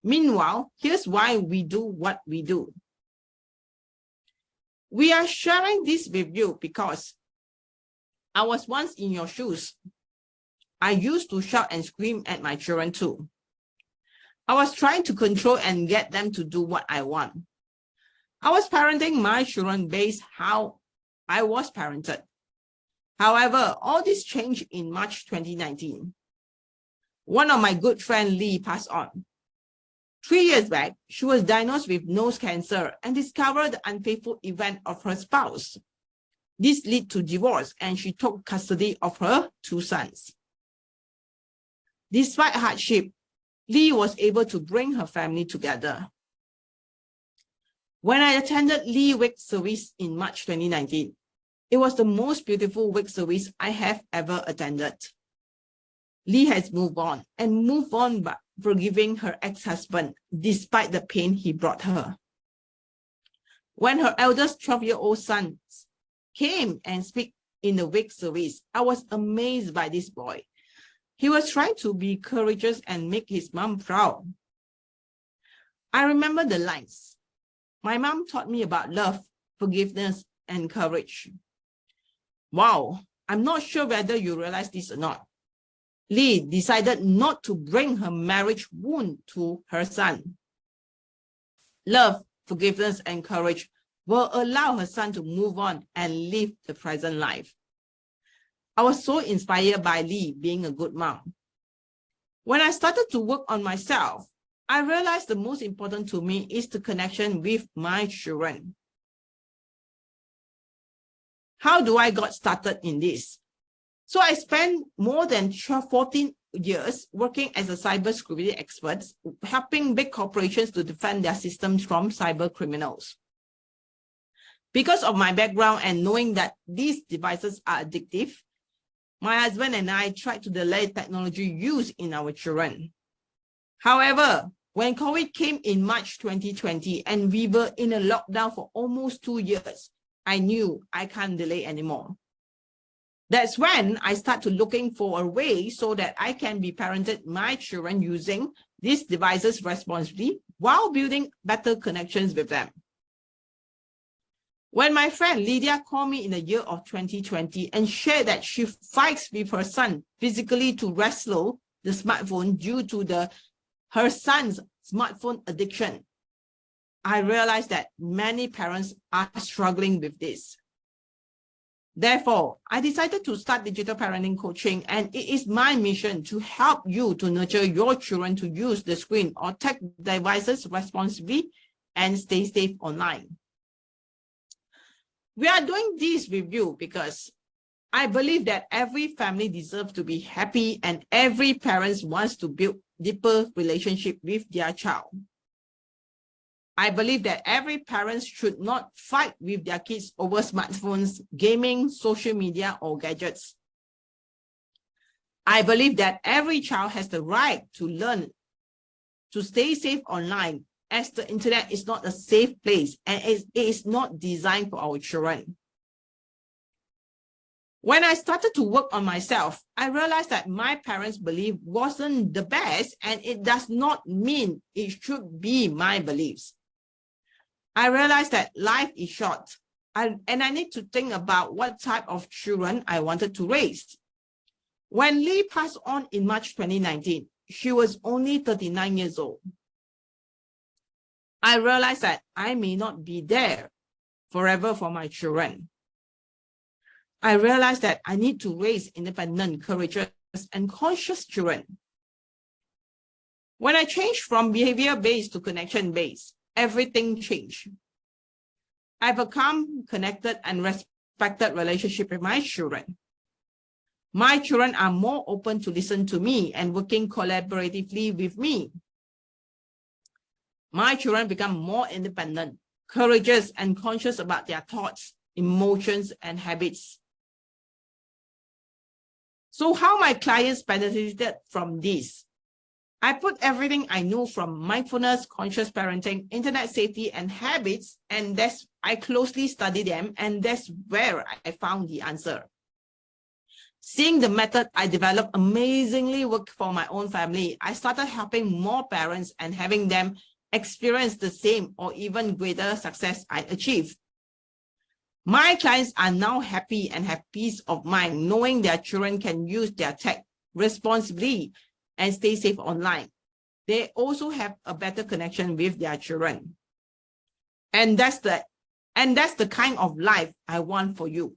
Meanwhile, here's why we do what we do. We are sharing this with you because I was once in your shoes. I used to shout and scream at my children too. I was trying to control and get them to do what I want. I was parenting my children based how I was parented. However, all this changed in March 2019. One of my good friends, Lee, passed on. 3 years back, she was diagnosed with nose cancer and discovered the unfaithful event of her spouse. This led to divorce, and she took custody of her 2 sons. Despite hardship, Lee was able to bring her family together. When I attended Lee wake service in March 2019, it was the most beautiful wake service I have ever attended. Lee has moved on by forgiving her ex-husband despite the pain he brought her. When her eldest 12-year-old son came and spoke in the wake service, I was amazed by this boy. He was trying to be courageous and make his mom proud. I remember the lines. My mom taught me about love, forgiveness, and courage. Wow, I'm not sure whether you realize this or not. Lee decided not to bring her marriage wound to her son. Love, forgiveness, and courage will allow her son to move on and live the present life. I was so inspired by Lee being a good mom. When I started to work on myself, I realized the most important to me is the connection with my children. How do I got started in this? So I spent more than 14 years working as a cybersecurity expert, helping big corporations to defend their systems from cyber criminals. Because of my background and knowing that these devices are addictive, my husband and I tried to delay technology use in our children. However, when COVID came in March 2020 and we were in a lockdown for almost 2 years, I knew I can't delay anymore. That's when I started looking for a way so that I can be parented my children using these devices responsibly while building better connections with them. When my friend Lydia called me in the year of 2020 and shared that she fights with her son physically to wrestle the smartphone due to her son's smartphone addiction, I realized that many parents are struggling with this. Therefore, I decided to start digital parenting coaching, and it is my mission to help you to nurture your children to use the screen or tech devices responsibly and stay safe online. We are doing this with you because I believe that every family deserves to be happy and every parent wants to build deeper relationship with their child. I believe that every parent should not fight with their kids over smartphones, gaming, social media, or gadgets. I believe that every child has the right to learn to stay safe online, as the internet is not a safe place and it is not designed for our children. When I started to work on myself, I realized that my parents' belief wasn't the best, and it does not mean it should be my beliefs. I realized that life is short, and I need to think about what type of children I wanted to raise. When Lee passed on in March 2019, she was only 39 years old. I realized that I may not be there forever for my children. I realized that I need to raise independent, courageous, and conscious children. When I changed from behavior-based to connection-based, everything changed. I've become connected and respected relationship with my children. My children are more open to listen to me and working collaboratively with me. My children become more independent, courageous, and conscious about their thoughts, emotions, and habits. So how my clients benefited from this? I put everything I know from mindfulness, conscious parenting, internet safety, and habits, and I closely study them, and that's where I found the answer. Seeing the method I developed amazingly worked for my own family, I started helping more parents and having them experience the same or even greater success I achieved. My clients are now happy and have peace of mind knowing their children can use their tech responsibly and stay safe online. They also have a better connection with their children. And that's the kind of life I want for you.